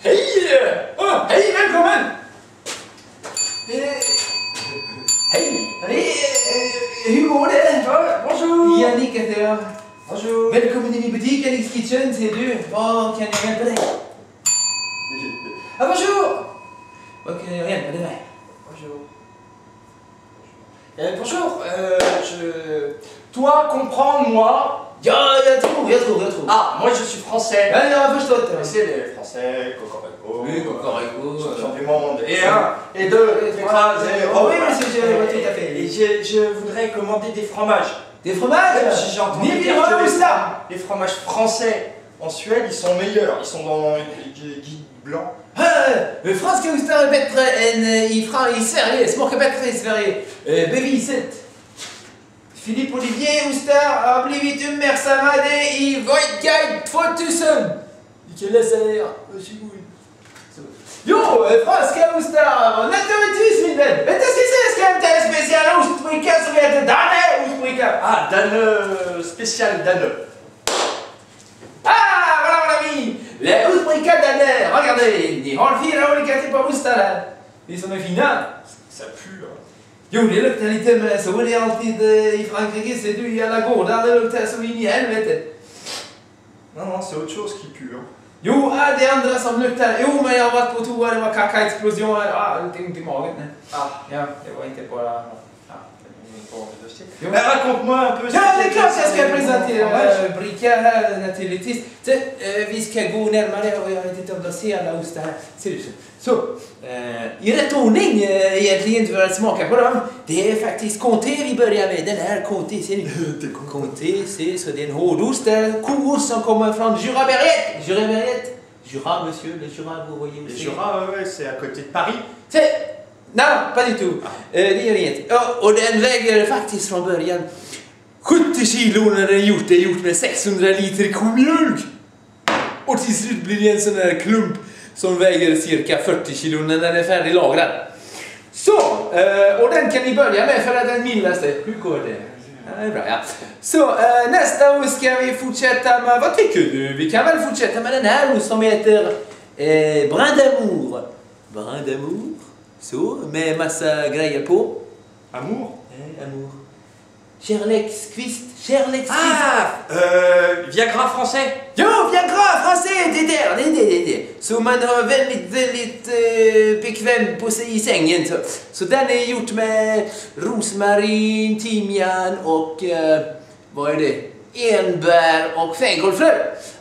Hej! Hej, välkommen! Hej! Hur går det? Bonjour! Yannick heter jag. Bonjour! Välkommen in i butiken Yannick's Kitchen, ser du. Vad kan jag hjälpa dig? Ah, bonjour! Vad kan jag hjälpa dig med? Bonjour. Bonjour, Toi, comprends-moi. Ja, jag tror. Ah, moi je suis français. Ja, jag har förstått det. C'est les français, Cocorico. Oui, Cocorico. Champion du monde. Et un, et deux, et trois, et... Oh, oui, monsieur, je vois tout à fait. Et je voudrais commander des fromages. Des fromages? J'ai entendu dire que les fromages français en Suède, ils sont meilleurs. Ils sont dans les guides blancs. Franska ostar är bättre än i Sverige, smakar bättre i Sverige. Beviset. Philippe Olivier ostar har blivit uppmärksammade i White Guide 2000. Vilken läsare. Varsågod. Jo, franska ostar, naturligtvis min vän. Vänta, jag ska hämta en speciell ostbricka som heter Danne ostbricka. Ah, Danne, spécial Danne. Ah, voilà mon ami! La ostbricka Danne, regardez, ni har 4 olika typer av ostar här. Det som är fina. Ça pue, hein. Jo, det luktar lite, men så är det alltid i Frankrike. Ser du i alla gårdar, det luktar så in i helvete. Non, c'est autre chose qui pue, hein. Jo, det är andra som luktar. Jo, men jag har varit på toa, det var kakaexplosion här. Lite ont i magen. Ah, Ja, det var inte bara... Men raconte-moi un peu. Ja, det är klart jag ska presentera bricka här naturligtvis. Så, vi ska gå närmare och jag vet inte om du ser alla ostar här. Ser du så? I rätt ordning egentligen för att smaka på dem. Det är faktiskt Comté vi börjar med. Den här Comté, ser ni? Comté, så det är en hårdost. Koost som kommer från Jura-berget. Jura, monsieur, le Jura, vous voyez Le Jura, ouais, c'est à côté de Paris. Nej, pas du tout. Det gör inget. Och den väger faktiskt från början 70 kilo när den är gjort. Det är gjort med 600 liter komjölk. Och till slut blir det en sån här klump som väger cirka 40 kilo när den är färdiglagrad. Så, och den kan ni börja med för att den mildaste. Hur går det? Ja, det är bra, ja. Så, nästa år ska vi fortsätta med, vad tycker du? Vi kan väl fortsätta med den här som heter Brin d'amour. Brin d'amour. Så, med massa grejer på. Amour? Amour. Kärlekskvist. Ah! Viagra français? Jo, Viagra français, det där. Så man har väldigt bekväm på sig i sängen. Så den är gjort med rosmarin, timjan och vad är det? Enbär och fänkålfrö.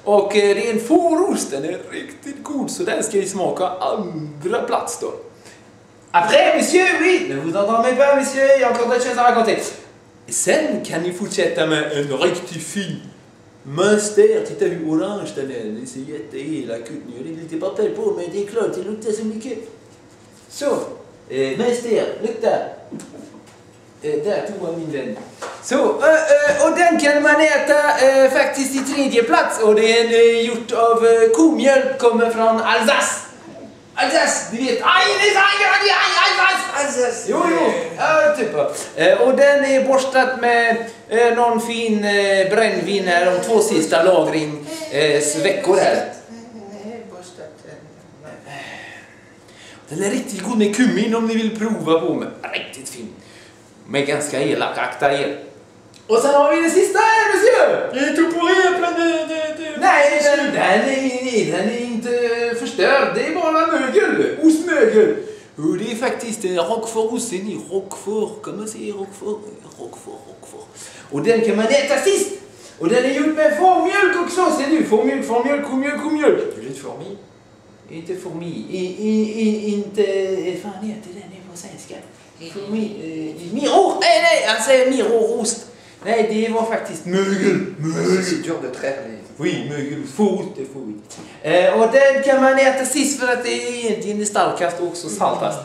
Och det är en fårost, den är riktigt god. Så den ska vi smaka andra plats då. Après, monsieur, oui, ne vous endormez pas, monsieur, il y a encore d'autres choses à raconter. Sen kan ni fortsätta med en riktigt fin Mönster. Titta hur orange den är, det ser jätteelak ut. Nu är det lite papper på, men det är klart, det luktar så mycket. Så, Mönster, lukta. Där tog jag min vän. Så, och den kan man äta faktiskt i tredje plats. Och det är gjort av komjölk, kommer från Alsace. Alsace, du vet. Alsace. Jo, ja, typ. Och den är borstad med någon fin brännvin här, de 2 sista lagringsveckor här. Den är riktigt god med kummin om ni vill prova på med. Riktigt fin. Med ganska elak, akta er. Och sen har vi det sista här, monsieur! Det är tout pourri, plein de... Nej, den är inte förstörd. Det är bara mögel. Ostmögel. Och det är faktiskt Roquefort-ost. Ser ni? Roquefort. Kan man säga Roquefort? Roquefort. Och den kan man äta sist. Och den är gjord med fårmjölk också. Ser du? Fårmjölk. Du vet fourmi? Inte fourmi. Inte... Fan heter den på svenska? Miro. Nej, han säger mirorost. Nej, det var faktiskt mögel. C'est dur de traire les... Oui, mögel. Fårost, det får vi. Och den kan man äta sist för att det är egentligen det starkast och också saltast.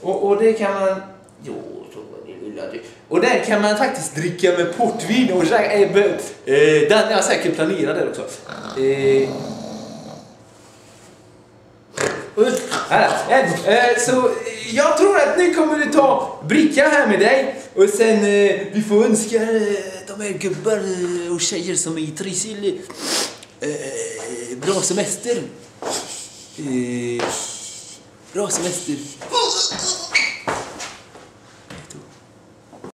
Och det kan man... Jo, så var det lilla du. Och den kan man faktiskt dricka med portvin och den är säkert planerad där också. Så jag tror att nu kommer du ta bricka här med dig. Och sen vi får önska de här gubbar och tjejer som är i Trysil bra semester. Bra semester.